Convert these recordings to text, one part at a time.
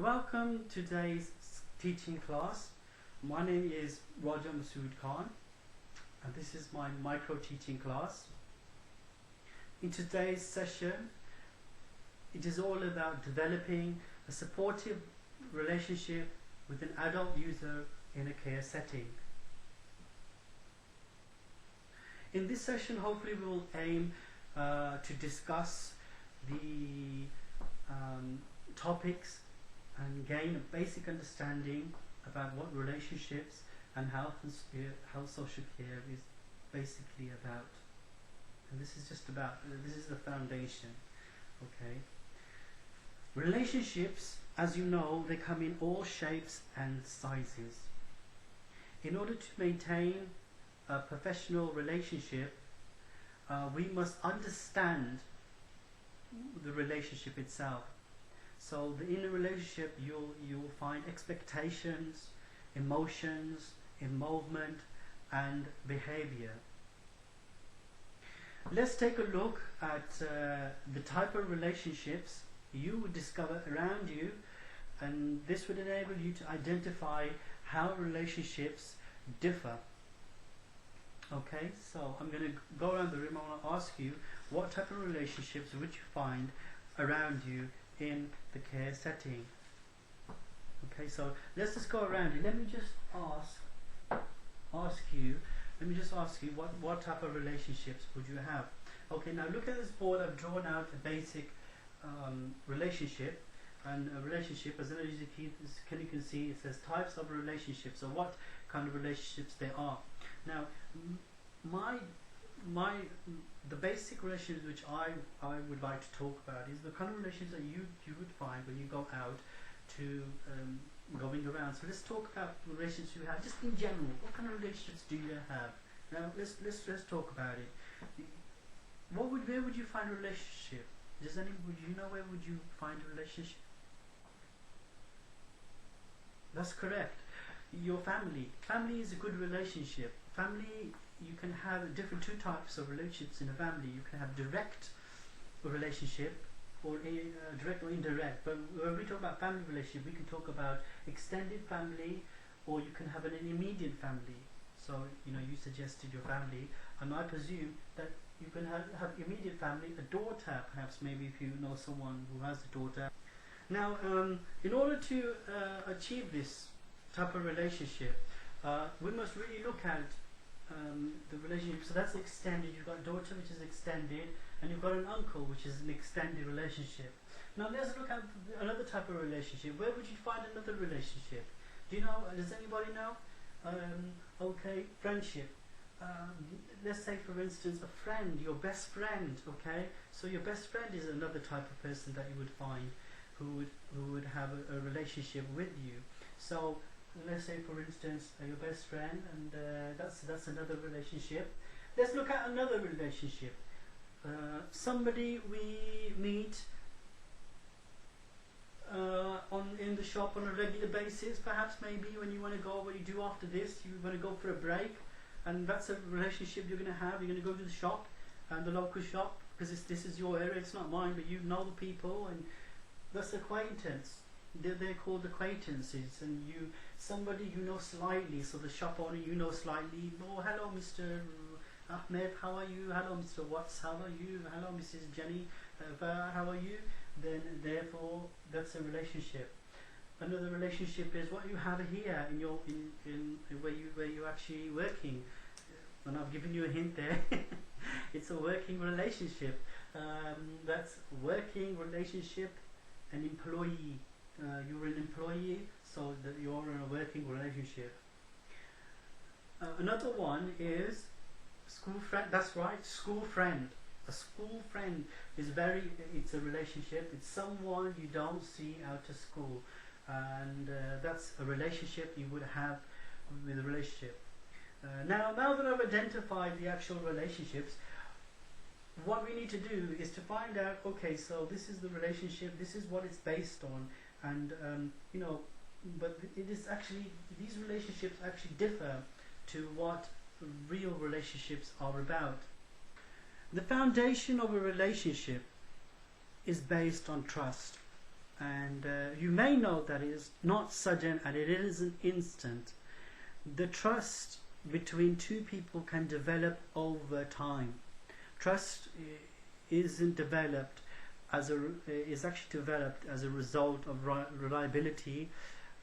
Welcome to today's teaching class. My name is Masood Khan and this is my micro teaching class. In today's session, it is all about developing a supportive relationship with an adult user in a care setting. In this session, hopefully we will aim to discuss the topics and gain a basic understanding about what relationships and health social care is basically about. And this is the foundation. Okay. Relationships, as you know, they come in all shapes and sizes. In order to maintain a professional relationship, we must understand the relationship itself. So in a relationship, you'll find expectations, emotions, involvement, and behavior. Let's take a look at the type of relationships you would discover around you, and this would enable you to identify how relationships differ. Okay, so I'm going to go around the room. I want to ask you, what type of relationships would you find around you in the care setting? Okay, so let's just go around you. Let me just ask you what type of relationships would you have? Okay, now look at this board. I've drawn out a basic relationship, and a relationship, as you can see, it says types of relationships, or what kind of relationships there are. Now, the basic relationships which I would like to talk about is the kind of relationships that you would find when you go out to going around. So let's talk about the relationships you have, just in general. What kind of relationships do you have? Now let's talk about it. Where would you find a relationship? Would you know where would you find a relationship? That's correct. Your family. Family is a good relationship. Family, you can have two types of relationships in a family. You can have direct relationship, or direct or indirect. But when we talk about family relationship, we can talk about extended family, or you can have an immediate family. So you suggested your family, and I presume that you can have immediate family, a daughter perhaps, maybe if you know someone who has a daughter. Now, in order to achieve this type of relationship, we must really look at the relationship. So that's extended. You've got a daughter, which is extended, and you've got an uncle, which is an extended relationship. Now let's look at another type of relationship. Where would you find another relationship? Do you know? Does anybody know? Okay, friendship. Let's say, for instance, a friend, your best friend. Okay, so your best friend is another type of person that you would find who would have a relationship with you. So let's say, for instance, your best friend, and that's another relationship. Let's look at another relationship. Somebody we meet in the shop on a regular basis. Perhaps maybe when you want to go, what you do after this, you want to go for a break, and that's a relationship you're going to have. You're going to go to the shop, and the local shop, because this is your area, it's not mine, but you know the people, and that's acquaintance. They're called acquaintances, and somebody you know slightly. So the shop owner you know slightly. Oh, hello, Mr. Ahmed, how are you? Hello, Mr. Watts, how are you? Hello, Mrs. Jenny, how are you? Then, therefore, that's a relationship. Another relationship is what you have here in where you're actually working, and I've given you a hint there. It's a working relationship. That's working relationship. An employee. You're an employee, so that you're in a working relationship. Another one is school friend. That's right, school friend. A school friend is it's a relationship. It's someone you don't see out of school, and that's a relationship you would have with a relationship. Now that I've identified the actual relationships, what we need to do is to find out, okay, so this is the relationship, this is what it's based on, and but it is actually, these relationships actually differ to what real relationships are about. The foundation of a relationship is based on trust, and you may know that it is not sudden and it isn't instant. The trust between two people can develop over time. Trust isn't developed is actually developed as a result of reliability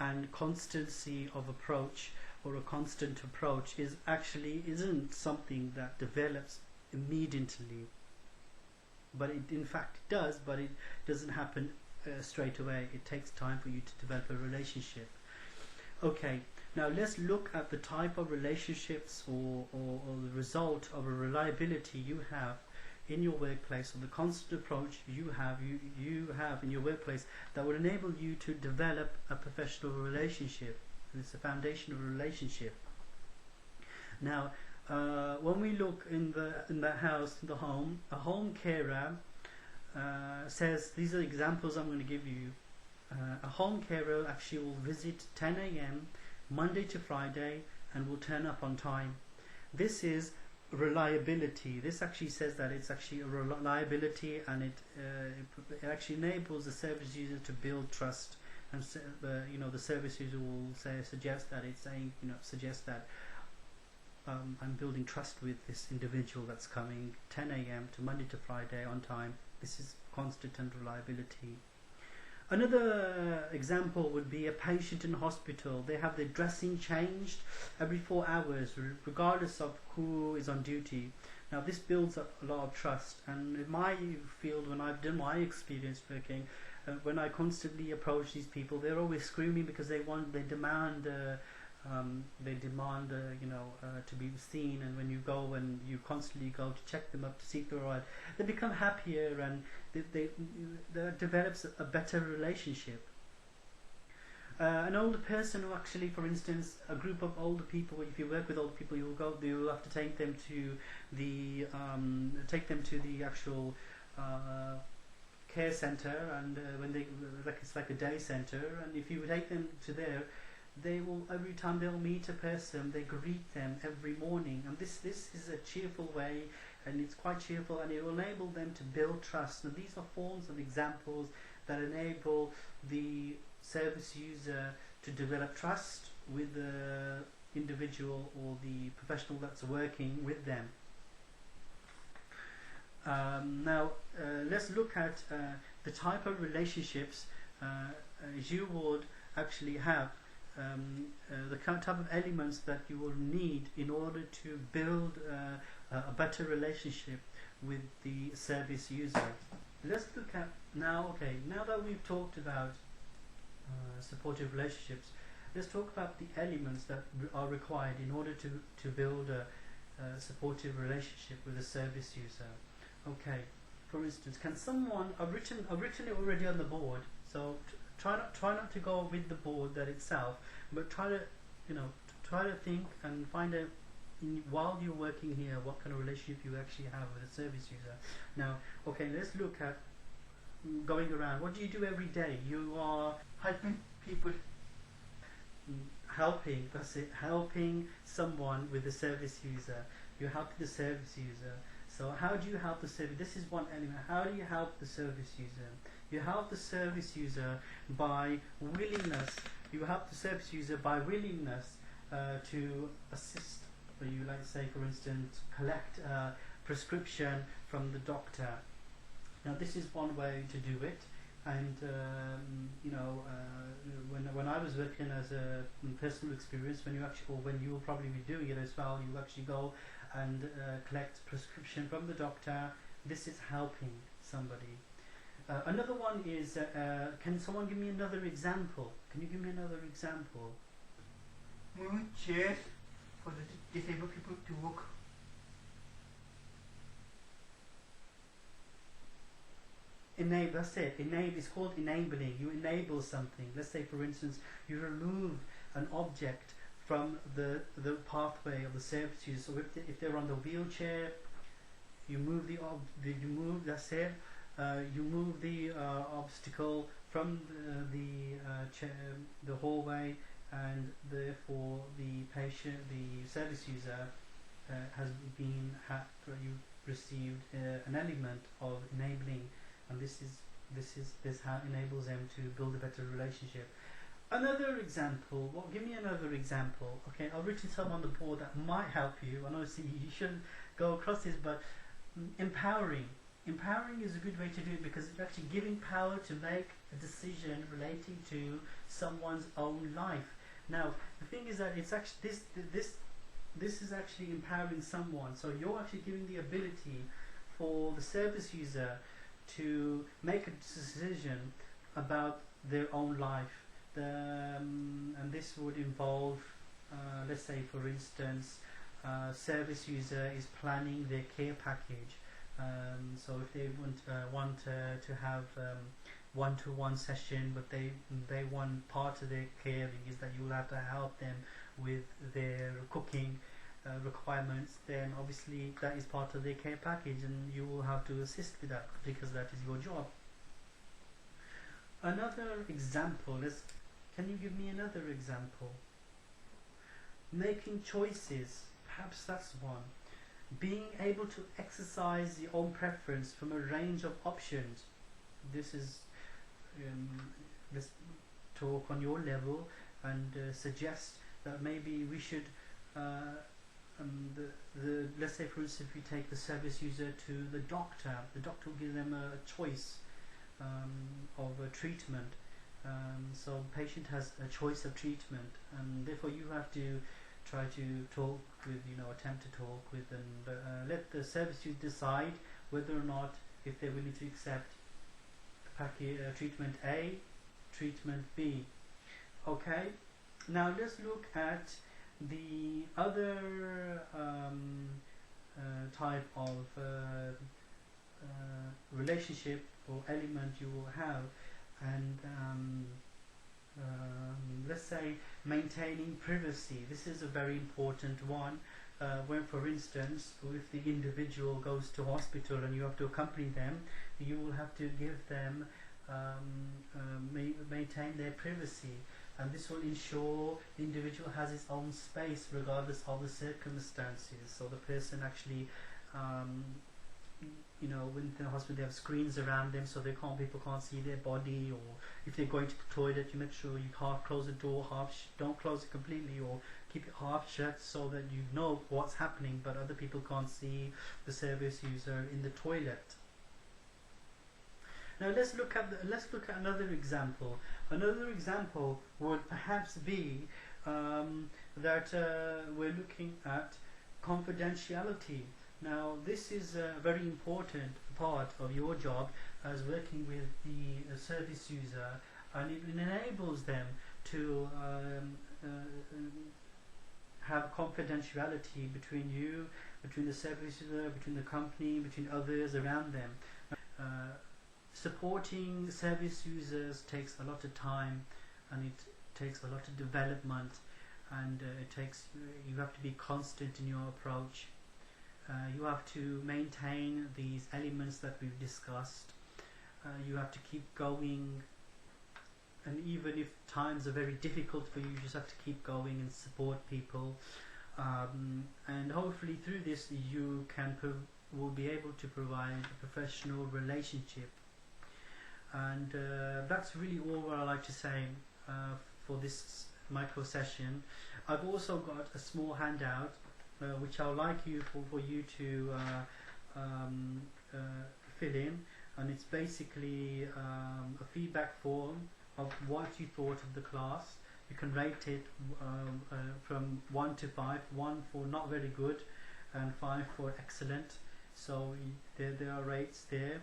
and constancy of approach, or a constant approach isn't something that develops immediately, but it in fact does, but it doesn't happen straight away. It takes time for you to develop a relationship. Okay, now let's look at the type of relationships or the result of a reliability you have in your workplace, or the constant approach you have in your workplace that will enable you to develop a professional relationship. And it's a foundation of a relationship. Now, when we look in the house, in the home, a home carer says, these are examples I'm going to give you. A home carer actually will visit 10 a.m. Monday to Friday and will turn up on time. This is reliability. This actually says that it's actually a reliability, and it actually enables the service user to build trust. And the service user will suggest that I'm building trust with this individual that's coming 10 a.m. to Monday to Friday on time. This is constant and reliability. Another example would be a patient in hospital. They have their dressing changed every 4 hours, regardless of who is on duty. Now this builds up a lot of trust, and in my field, when I've done my experience working, when I constantly approach these people, they're always screaming because they demand to be seen. And when you go and you constantly go to check them up to see if they're alright, they become happier, and there develops a better relationship. An older person who actually, for instance, a group of older people, if you work with older people, you'll have to take them to the actual care center, and when it's like a day center, and if you take them to there, they will, every time they'll meet a person, they greet them every morning, and this is a cheerful way, and it's quite cheerful, and it will enable them to build trust. And these are forms of examples that enable the service user to develop trust with the individual or the professional that's working with them. Now let's look at the type of relationships you would actually have, the type of elements that you will need in order to build a better relationship with the service user. Let's look at now that we've talked about supportive relationships, let's talk about the elements that are required in order to build a supportive relationship with a service user. Okay, for instance, can someone, I've written it already on the board, so try not to go with the board that itself, but try to think and find out while you're working here what kind of relationship you actually have with a service user. Now, okay, let's look at going around. What do you do every day? You are helping people. Helping someone with the service user. You help the service user. So how do you help the service? This is one element. How do you help the service user? You help the service user by willingness. You help the service user by willingness to assist. You, like say, for instance, collect a prescription from the doctor. Now this is one way to do it. And when I was working as a personal experience, when you will probably be doing it as well, you actually go and collect prescription from the doctor. This is helping somebody. Another one is, can someone give me another example? Can you give me another example? Moving chairs for the disabled people to walk. Enable, that's it. Enable is called enabling. You enable something. Let's say, for instance, you remove an object from the pathway of the service user. So if they're on the wheelchair, you move that's it. You move the obstacle from the hallway, and therefore the service user you received an element of enabling. And this is This how enables them to build a better relationship. Another example. Well, give me another example. Okay, I've written some on the board that might help you. I know, see, you shouldn't go across this, but empowering. Empowering is a good way to do it because it's actually giving power to make a decision relating to someone's own life. Now, the thing is that it's actually this is actually empowering someone. So you're actually giving the ability for the service user to make a decision about their own life. And this would involve, let's say, for instance, service user is planning their care package. So if they want to have one-to-one session, but they want part of their caring is that you will have to help them with their cooking requirements, then obviously that is part of their care package, and you will have to assist with that because that is your job. Another example is, can you give me another example? Making choices, perhaps that's one. Being able to exercise your own preference from a range of options. This is let's talk on your level and suggest that maybe we should let's say, for instance, if we take the service user to the doctor will give them a choice of a treatment. So the patient has a choice of treatment, and therefore you have to try to talk with, attempt to talk with, and let the service user decide whether or not, if they're willing to accept treatment A, treatment B. Okay, now let's look at the other type of relationship or element you will have, and let's say maintaining privacy. This is a very important one. When, for instance, if the individual goes to hospital and you have to accompany them, you will have to give them maintain their privacy, and this will ensure the individual has his own space regardless of the circumstances. So the person actually when in the hospital they have screens around them, so people can't see their body, or if they're going to the toilet, you make sure you half close the door, don't close it completely, or keep it half shut so that you know what's happening, but other people can't see the service user in the toilet. Now let's look at another example. Another example would perhaps be that we're looking at confidentiality. Now this is a very important part of your job as working with the service user, and it enables them to have confidentiality between you, between the service user, between the company, between others around them. Supporting service users takes a lot of time, and it takes a lot of development, and you have to be constant in your approach. You have to maintain these elements that we've discussed. You have to keep going, and even if times are very difficult for you, you just have to keep going and support people. And hopefully through this you will be able to provide a professional relationship. And that's really all what I like to say for this micro session. I've also got a small handout which I would like for you to fill in, and it's basically a feedback form of what you thought of the class. You can rate it from 1 to 5, 1 for not very good and 5 for excellent. So there are rates there,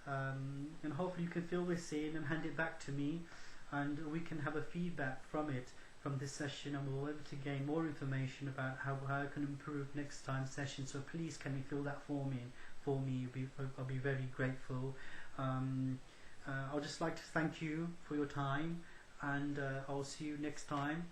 and hopefully you can fill this in and hand it back to me, and we can have a feedback from this session, and we'll be able to gain more information about how I can improve next time session. So please, can you fill that form in for me? I'll be very grateful. I'll just like to thank you for your time, and I'll see you next time.